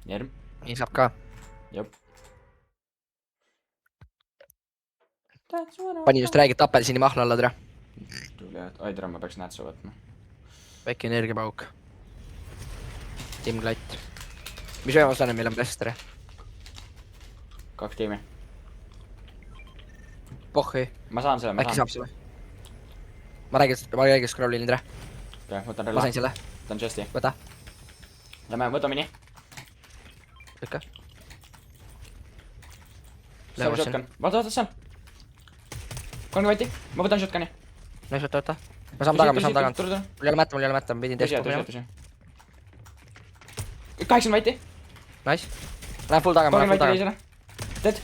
Järm. Nii saab ka. Jop. Pani just räägid apelsini mahla alla tere. Ai tere, ma peaks nätsu võtma. Väike energiapauk. Tim Klatt. Mis võimalus meil on press tere? 2 tiimi. Pohhi. Ma saan selle, ma Äkki saan. saab selle? Ma räägin scroll'in tere. Okay, võtan Ma rella. sain selle. Võtan chest'i. Võta. Lähme, võtame nii. Lükka. Seal on shotgun. Vaata seal. 3 võtti. Ma võtan shotgun'i. Näis võtta. Ma saan tagant. Mul ei ole mätta, ma pidin Tõsi, teist tõsi, tõsi. 80 võtti. Nice. Lähen full taga, 30 võtti teisele. Dead.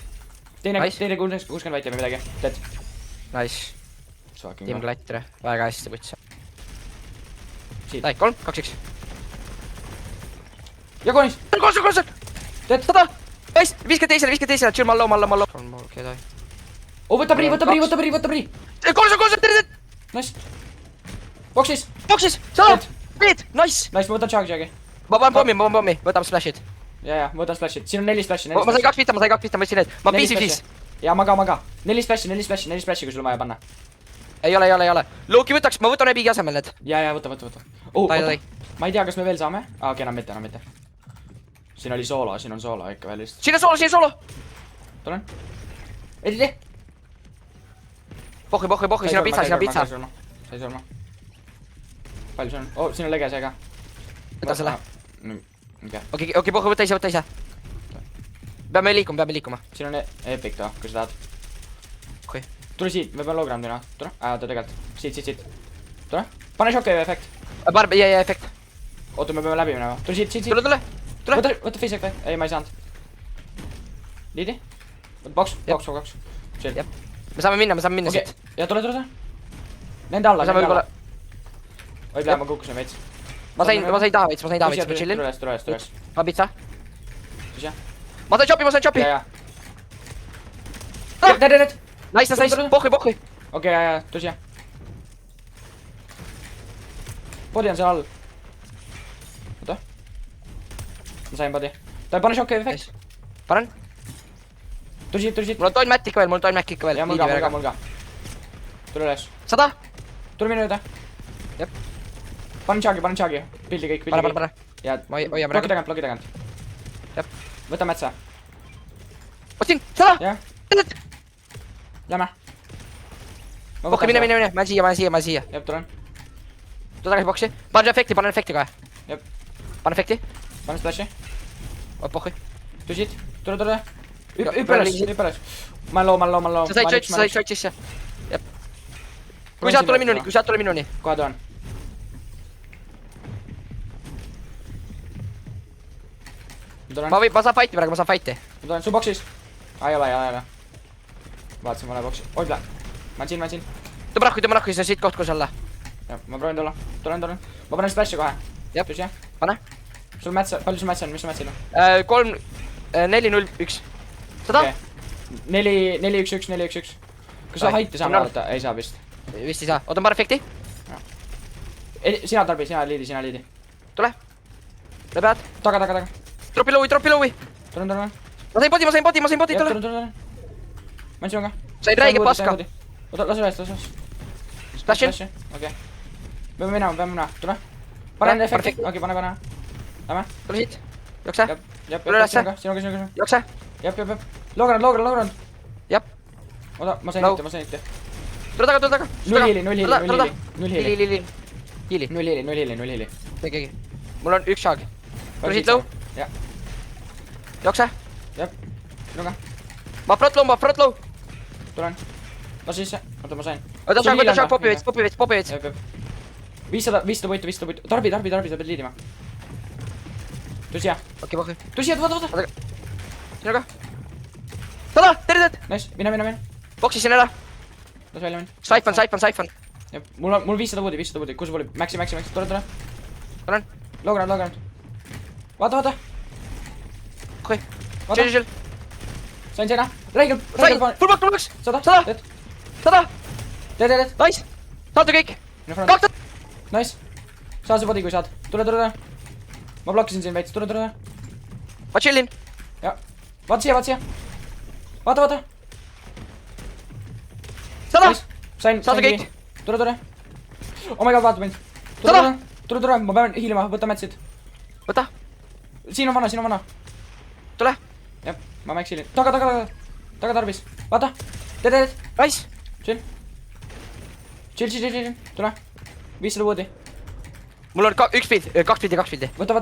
Teine Nice. 60 võtti või midagi. Dead. Nice. Tim Klatt tere. Väga hästi võtsa. Siit. Lähed 3, 2-1. Ja koonis. Kolm. Dead. 100. Nice. Viska teisele. Chill mallo. On mul kedagi. Oh, võta prii. Kolm. Tere. Nice. Boksis. Boksis. 100. Beat. Nice. Nice, ma võtan chagi. Ma panen pommi. Võtame splash'id. Ja, ma võtan splash'id. Siin on 4 splash'i. Ma sain 2 pista, ma võtsin need. Ma 5-5. Ja maga. 4 splash'i, kui sul on vaja panna. Ei ole. Luki võtaks, ma võtan Ebiga asemel need. Ja, võta. Oh, Tai. ma ei tea, kas me veel saame. Okei, enam mitte. Siin oli soolo, ikka veel vist. Siin on soolo. Tulen. Editi. Pohhi, siin on pitsa. Sai surma. Palju see on? Oh, siin on lege see ka. Võta selle. Okei. Okei, pohhi, võta ise. Peame liikuma. Siin on epic too, kui sa tahad. Okei. Tule siit, me peame low ground'ina. Tule. Ta tegelikult. Siit. Tule. Pane shockwave efekt. Ja, efekt. Oota, me peame läbi minema. Tule siit. Tule. Võta face effect. Ei, ma ei saanud. Liidi. Box. Chill. Jep. Me saame minna Okei. siit. Ja tule. Nende alla. Oi, ma kukkusin veits. Ma sain taha veits, ma chillin. Tule üles. Ma pitsa. Tõsi. Ma sain chopi. Ja. Dead. Nice, pohhi. Okei, ja, tõsi. Body on seal all. Oota. Ma sain body. Ta pane shockwave efekt. Panen. Tule siit. Mul on toll mätt ikka veel. Ja, mul ka. Tule üles. 100. Tule minu juurde. Jep. Panen chagi. Pildi kõik. Pane. Ja, Hoiame bloki tagant. Jep. Võta metsa. Ostin, 100. Jah. Lähme. Pohhi, mine. Ma olen siia. Jep, tulen. Tule tagasi boksi. Panen efekti kohe. Jep. Panen efekti. Pane splash'i. Pohhi. Tule siit. Tule. Hüppa üles. Ma olen low. Sa said shot sisse. Jep. Kui saad tule minuni. Kohe tulen. Ma saan fight'i praegu, Ma tulen su boksis. Ei ole. Vaatasin vale boksi. Oidle. Ma olen siin. Tõmba rahku, see on siit koht, kus olla. Jah, ma proovin tulla. Tulen. Ma panen splash'i kohe. Jep. Tõsi, jah? Pane. Palju sul mätsa on? Mis sul mätsa on? 3, 4, 0, 1. 100? 4-1-1. Kas sa haiti saame vaadata? Ei saa vist. Vist ei saa. Oota, ma reflekti. Sina tarbi, sina liidi. Tule. Läbi ajad. Taga. Dropi lowi. Tulen. Ma sain body, tule. Tulen. Ma andsin ka. Sain räige paska. Oota, lase üles. Splashin. Okei. Peame minema. Tule. Pane efekti. Okei, pane. Lähme. Tule siit. Jookse. Jep. Tule ülesse. Sinuga. Jookse. Jep. Looground. Jep. Oota, ma sain ette. Tule taga. 0 hiili. Tegi. Mul on 1 šaag. Tule siit low. Jah. Jookse. Jep. Sinuga. Ma front low. Tulen. Lase sisse. Oota, ma sain. Võta šaag, popi veits. Jep. 500 võitu. Tarbi, sa pead liidima. Tule siia. Okei, pohhi. Tule siia, vaata. Sinuga. 100, tere. Nice, mine. Boksisin ära. Las välja minna. Saifan. Jep, mul 500 woodi. Kus oli? Maxi. Tule. Tulen. Looground. Vaata. Okei. Chill. Sain seina. Reigel. Full box. 100. 100. Dead. Nice. Saate kõik. 200. Nice. Saa see body, kui saad. Tule. Ma blokkisin siin veits. Tule. Ma chillin. Ja. Vaata siia. Vaata. 100! Sain Saad kõik? Tule. Oh my god, vaata mind. Tule, ma pean hiilima, võta mätsid. Võta. Siin on vana. Tule. Jah, ma mäks hiilin. Taga tarbis. Vaata. Teed. Nice. Chill. Tule. 500 woodi. Mul on 1 speed, 2 speedi. Võta.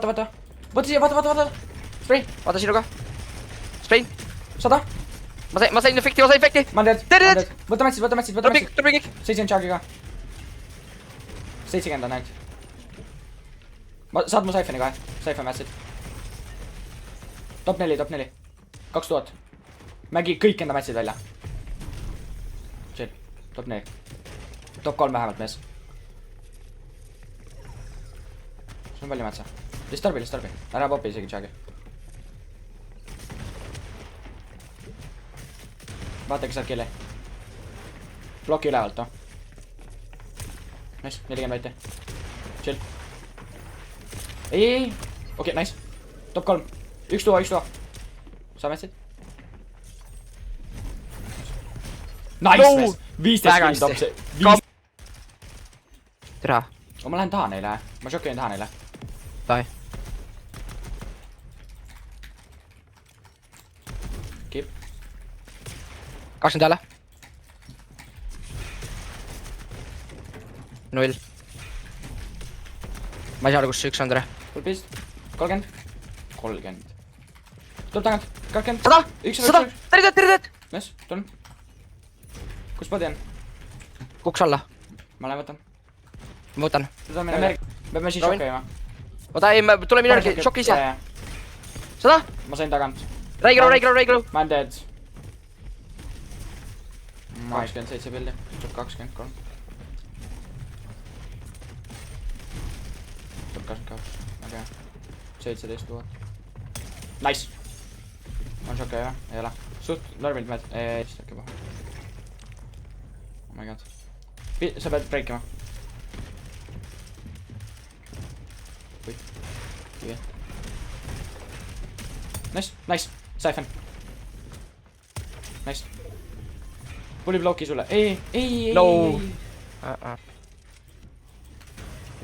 Võta siia, vaata. Spray. Vaata sinuga. Spray. 100. Ma sain efekti. Ma olen dead. Võta mätsid. Tuleb kõik. 70 charge'iga. 70 on ainult. Saad mu Siphoni kohe. Siphon mätsid. Top 4. 2000. Mägi kõik enda mätsid välja. Chill. Top 4. Top 3 vähemalt mees. sul on palju mätsa. Listarbi. Ära popi isegi charge'i. Vaata, kes saab killi. Bloki ülevalt, noh. Nice, 40 väite. Chill. Ei. Okei, nice. Top 3. Üks tuua. Sa mätsid? Nice, mees. 15 killi top see. Tere. Ma lähen taha neile. Ma šokin taha neile. Davai. Keep. 20 jälle. 0. Ma ei saa aru, kus see üks on, tere. Full beast. 30. Tuleb tagant. 20. 100. Tere. Mees, tulen. Kus padi on? Kuks alla. Ma lähen võtan. Ma võtan. Peame siin šokki käima. Oota, ei, tule minu järgi, šokki ise. 100. Ma sain tagant. Reigilu. Ma olen dead. 27 pildi. 23. 22. Väga hea. 17 000. Nice. On šokki jah? Ei ole. Suht normilt mäed. Ei, šokki puha. Oh my god. Sa pead breikima. Nice. Siphon. Nice. Pulli bloki sulle. Ei. No.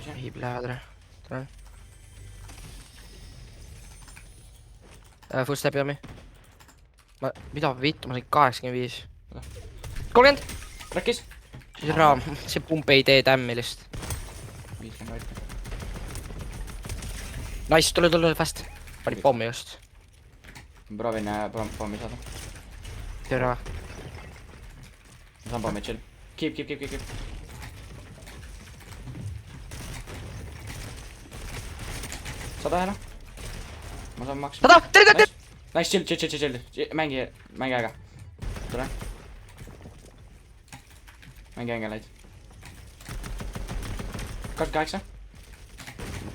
Ei lähevad ära. Tule. Footstep jami. Mida vittu, ma sain 85. 30. Trackis. Siis raam, see pump ei tee tämmi lihtsalt. 50 vaid. Nice, tule fast. Pani pommi just. Ma proovin pommi saada. Tere. Ma saan pommi chill. Keep. Sada ära. Ma saan maksa. 100. Tere. Nice, chill. Mängi aega. Tule. Mängi ängeleid. 28.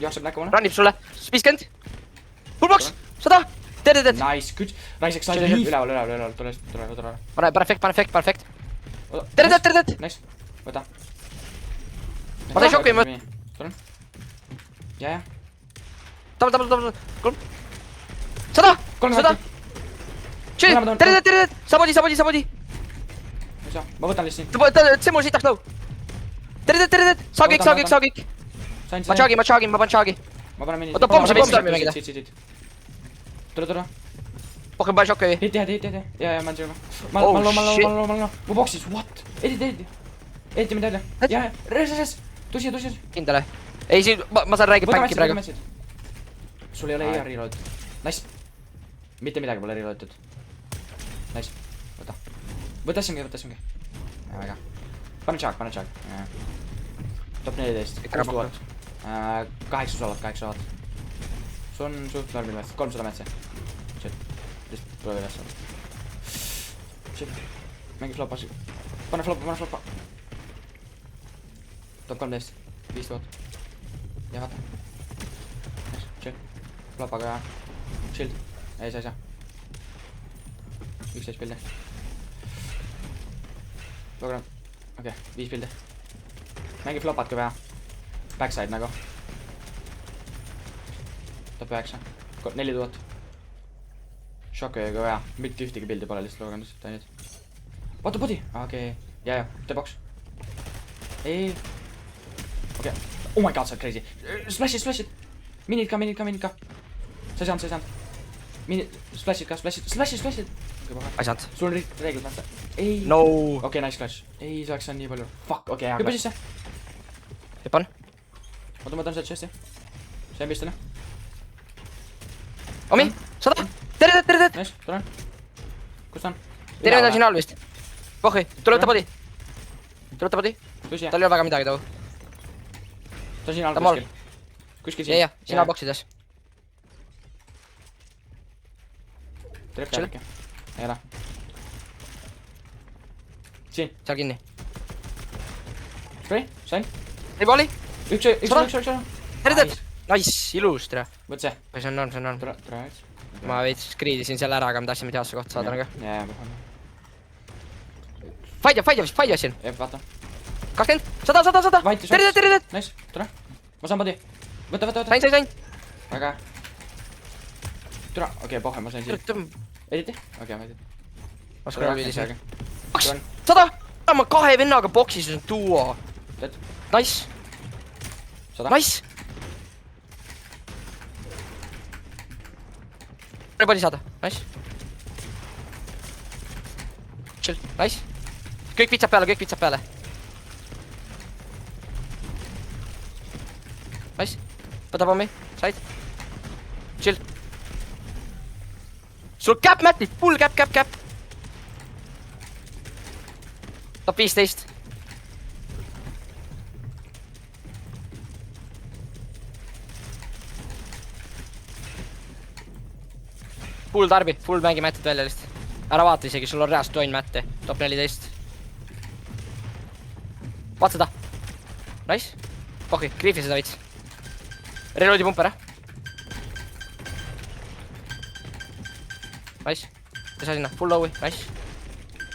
Jookseb näkku mulle. Runnib sulle. 50. Full box. 100. Tere. Nice, good. Raiseks sai üleval. Tule. Pane efekt. Tere. Nice. Võta. Ma teen šokki, Tulen. Jaa. Tabel. 100. 100. Chill. Tere. Sabodi. Ma võtan lihtsalt. See mul sitaks nõu. Tere. Saa kõik. Ma chargin, ma panen chargi. Ma panen mini. Oota, pommi tormi mängida. Siit. Tule. Pohkem panen šokki. Hit. Jaa, ma olen ma mu boksis, what? Editi mind välja. Jaa, res. Tusi. Kindel. Ei, siin, ma saan räägida Võta panki praegu. mätsid. Sul ei ole ER reload. Nice. Mitte midagi pole reloadtud. Nice. Võta singi. Jaa, väga. Pane charg. Top 14. 6000. 8 solat. Sul on suht normi mäts. 300 mätse. Shit. Lihtsalt proovi üles saada. Shit. Mängi flopas. Pane floppa. Top 13. 5000. Ja vaata. Chill. Flopaga ja. Shield. Ei saa. 11 pildi. Program. Okei, 5 pildi. Mängi flopat ka vähe. Backside nagu. Top 9. 4000. Shockway'ga vaja, mitte ühtegi pildi pole lihtsalt loogendus, ta nüüd. Vaata podi, okei, ja, tee boks. Ei. Okei, oh my god, sa oled crazy. Splashid. Minid ka. Sa ei saanud. Splashid. Ei saanud. Sul on reeglid vaata. Ei. No. Okei, nice clutch. Ei, see oleks on nii palju. Fuck, okei, hea. Hüppa sisse. Hüppan. Oota, ma võtan selle chest'i. See on pistole. Omi, 100. Tere. Nice, tulen. Kus ta on? Tere on siin all vist. Pohhi, tule võtta podi. Kus jää? Tal ei ole väga midagi too. Ta on siin all Ta on kuskil siin. Ja, siin all boksides. Trepp peal äkki. Ei ole. Siin. Seal kinni. Spray, sain. Ei vali. Üks. Tere. Nice, ilus tere. Võt see. See on. Tule. Ma veits skriidisin selle ära, aga me tahtsime teasse kohta saada nagu. Jaa, puhul. Fight siin. Jep, vaata. 20, 100. Vaitis. Tere. Nice, tule. Ma saan podi. Võta. Sain. Väga. Tule, okei, pohhe, ma sain siin. Editi? Okei, ma editi. Ma scroll viilisin. 2. 100! Ma 2 vennaga boksis on duo. Tead? Nice. 100. Nice. Podi saada. Nice. Chill. Nice. Kõik pitsab peale. Nice. Võta pommi. Said. Chill. Sul cap mätid. Full cap. Top 15. Full tarbi. Full mängi mätid välja lihtsalt. Ära vaata isegi, sul on reast toin mätte. Top 14. Vaata seda. Nice. Pohhi, griifi seda veits. Reloadi pumper, Nice. Sa sinna, full lowi, nice.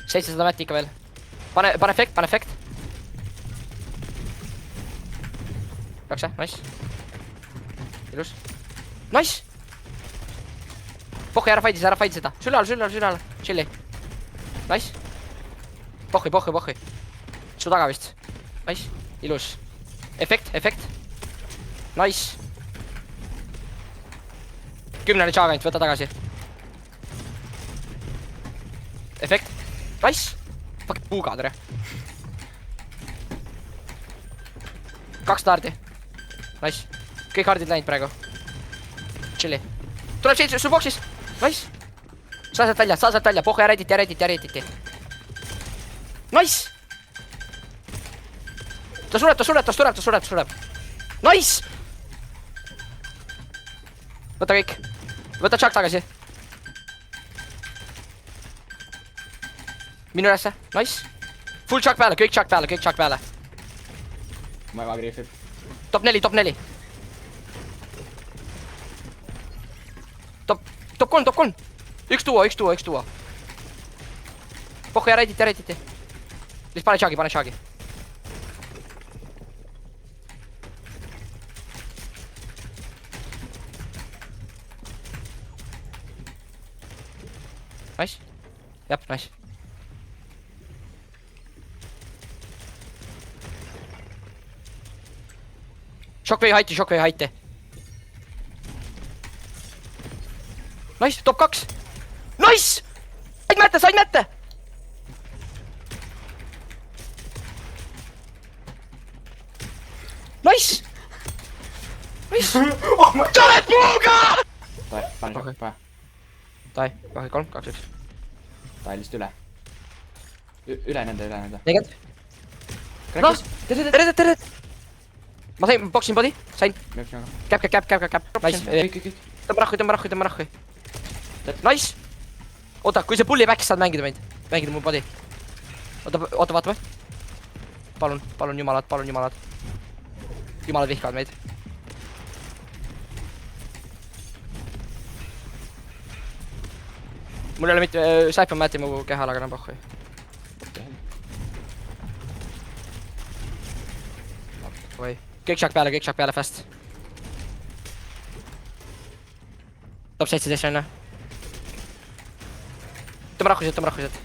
700 mätti ikka veel. Pane efekt. Jakse, nice. Ilus. Nice. Pohhi, ära fighti seda. Süle all. Chilli. Nice. Pohhi. Su taga vist. Nice. Ilus. Efekt. Nice. 10 oli charge ainult, võta tagasi. Efekt. Nice. Fuck, puuga tere. 2 tardi. Nice. Kõik hardid läinud praegu. Chilli. Tuleb siit su boksis. Nice. Saa sealt välja. Pohhi, ärediti. Nice. Ta sureb. Nice. Võta kõik. Võta Chuck tagasi. Minu ülesse. Nice. Full Chuck peale, kõik Chuck peale. Ma väga griifib. Top 4. Top 3. Üks duo. Pohhi, ärediti. Lihtsalt pane Chucky. Nice. Jep, nice. Shockway heighti. Nice, top 2. Nice! Said mätte! Nice! Sa oled puuga! Pane Shock. Tai, 3, 2, 1. Ta lihtsalt üle. Üle nende. Negend. Crackis. Tere. Ma sain, boksin body. Sain. Käp. Nice. Kõik. Tõmba rahvi. Nice. Oota, kui see pulli back saad mängida meid. Mängida mu body. Oota, vaatame. Palun jumalad. Jumalad vihkavad meid. Mul ei ole mitte Saipan mäti mu kehal, aga pohhui. Kõik Chuck peale fast. Top 17 on. tõmba rahvused.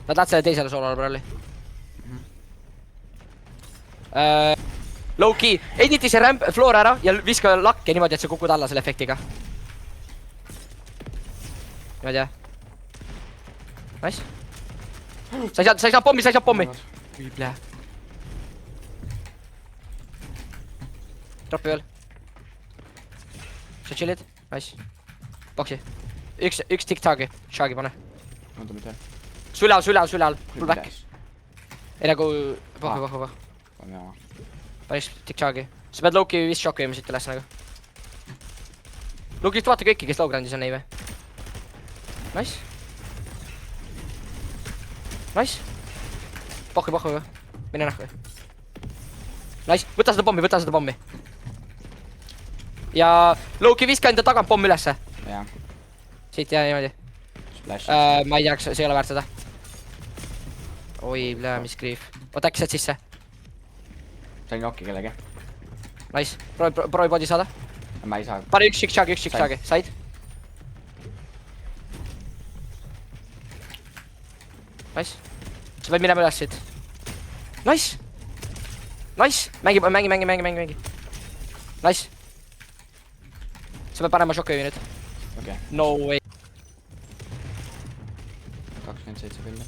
Nad lähed selle teisele soolale pralli. Low-key, editi see ramp, floor ära ja viska lakke niimoodi, et sa kukud alla selle efektiga. Niimoodi jah. Nice. Sa ei saa pommi. Viible. Dropi veel. Sa chillid? Nice. Boksi. Üks tiktagi. Shagi pane. Oota, mitte veel. Süle all. Full back. Ei nagu... Pohhu. Panis tiktagi. Sa pead Loki vist šokki viima siit üles nagu. Lokist vaata kõiki, kes low ground'is on ei või? Nice. Pohhu või? Mine nahku. Nice. Võta seda pommi. Ja Loki viska enda tagant pomm ülesse. Jaa. Siit ja niimoodi. Splash. Ma ei teaks, see ei ole väärt seda. Oi, mis grief. Oota, äkki saad sisse? Sain nokki kellegi. Nice. Proovi body saada. Ma ei saa. Pane üks tiktagi. Said? Nice. Sa pead minema üles siit. Nice. Mängi. Nice. Sa pead panema šokki nüüd. Okei. No way. 27 pilli.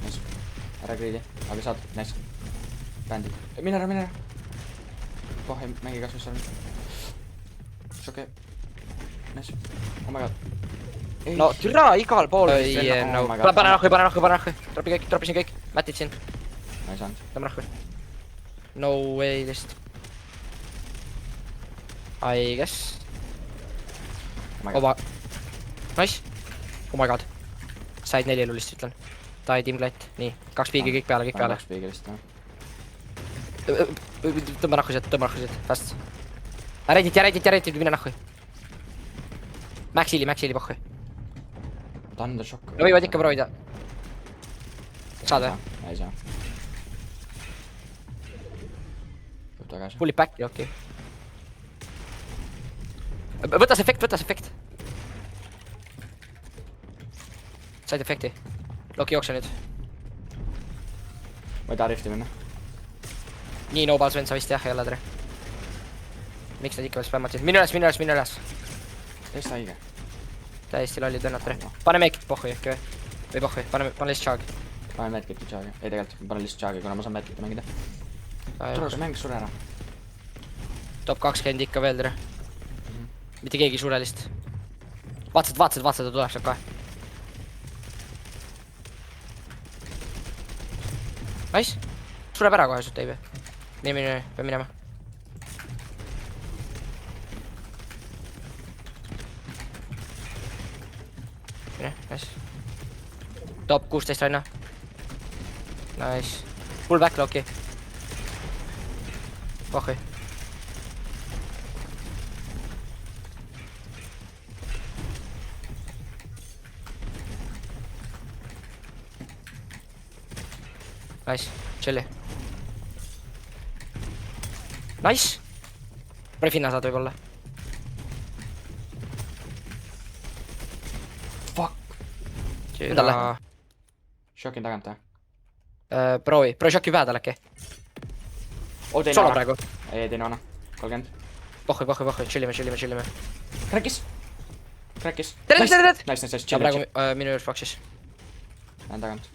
Nice. Ära greedi, aga saad. Nice. Bändid. Mine ära. Kohe mängi kasvus seal. Šokki. Nice. Oh my god. No türa igal pool. no. Pane rahvi. Tropi siin kõik. Mätid siin. Ma ei saanud. Tõmba rahvi. No way list. I guess. Nice. Oh my god. Said 4 elulist ütlen. Tai teamklatt. Nii. 2 piigi kõik peale. 2 piigi vist, jah. Tõmba rahvused. Fast. Reddit, mine nahku. Max Heali pohhu. Thunder Shock. No võivad ikka proovida. Saad või? Ei saa. Tuleb tagasi. Pull it back'i, okei. Võta see efekt. Said efekti. Loki jookse nüüd. Ma ei taha rifti minna. Nii noobal Sven, sa vist jah ei ole tere. Miks nad ikka veel spämmatid? Mine üles. Täiesti haige. Täiesti lollid vennad tere. Pane meekit pohhu ehk või? Või pohhu, pane lihtsalt Chagi. Panen medkiti Chagi. Ei tegelikult, panen lihtsalt Chagi, kuna ma saan medkiti mängida. Tule, see mäng sure ära. Top 20 ikka veel tere. Mitte keegi ei sure list. Vaatad, ta tuleb sealt kohe. Nice. Sureb ära kohe sult ei või? Mine, peab minema. Mine, nice. Top 16 ranna. Nice. Pull back Loki. Pohhui. Nice, chilli. Nice! Pane finna saad võib-olla. Fuck! Endale. Shockin tagant või? Proovi shocki pähe tal äkki. Solo praegu. Ei, teine vana. 30. Pohhui, chillime. Crackis! Tere! Nice, Ta chill. praegu minu juures box'is. Lähen tagant.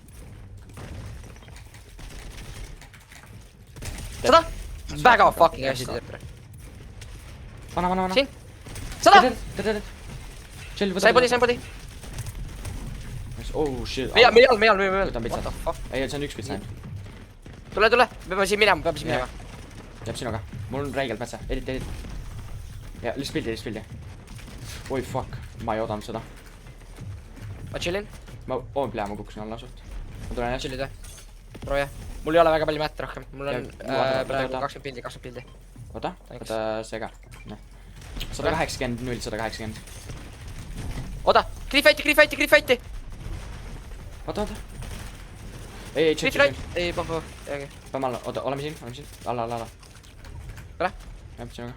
100! Väga fucking hästi teeb. Vana. Siin! 100! Chill, Sai body. Oh shit. Meie all. Võtan pitsat. Ei, see on üks pits ainult. Tule. Peame siin minema. Jääb sinuga. Mul on räigelt metsa. Edit. Ja, lihtsalt pildi. Oi fuck. Ma ei oodanud seda. Ma chillin. Ma kukkusin alla suht. Ma tulen jälle. Chillid või? Proovi. Mul ei ole väga palju mätt rohkem. Mul on praegu 20 pildi. Oota see ka. 180, 180. Oota, Griffiti! Oota. Ei, chill. Ei, pohhu. Peame alla, oota, oleme siin. Alla. Tule. Jah, sinuga.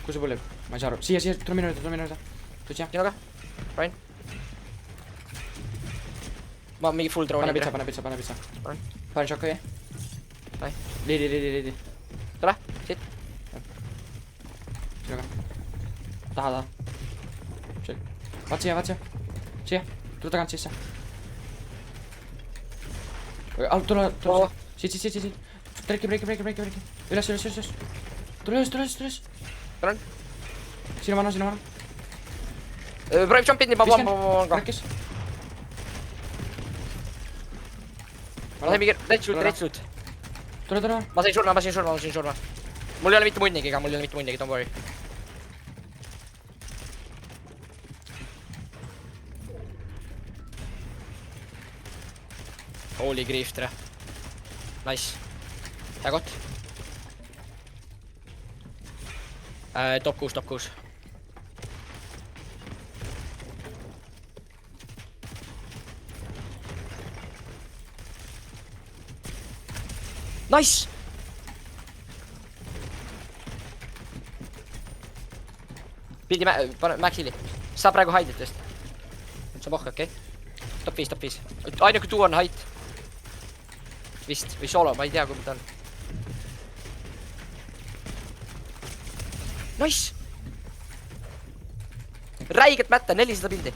kus see pullib? Ma ei saa aru. Siia, tule minu juurde. Tule siia. sinuga, Brian. ma mingi full drone'i. Pane pitsa. Panen. Panen šokki. Ai. Liidi. tule, siit. Sinuga. Taha. Vaat siia. Siia. Tule tagant sisse. Tule. Siit. Breiki. Üles. Tule üles. Panen. Sinu vana. Brian jump in, Breikis. ma sain mingi let's loot. Tule. ma sain surma. mul ei ole mitte munnigi, don't worry. Holy grief, tere. Nice. Hea koht. Top 6. Nice! Pildi pane Maxili. Sa praegu haiditest. Sa pohka, okei? Top 5. Ainuke tuu on height. Vist, või solo, ma ei tea, kui ta on. Nice! Räiget mätta, 400 pildi.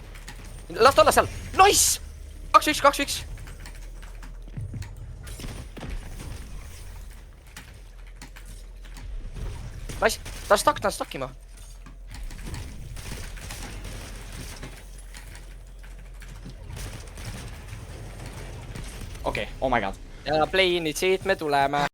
Las ta olla seal. Nice! 2-1. Nice, ta on stuckima. Okei, oh my god. Ja play in'i siit me tuleme.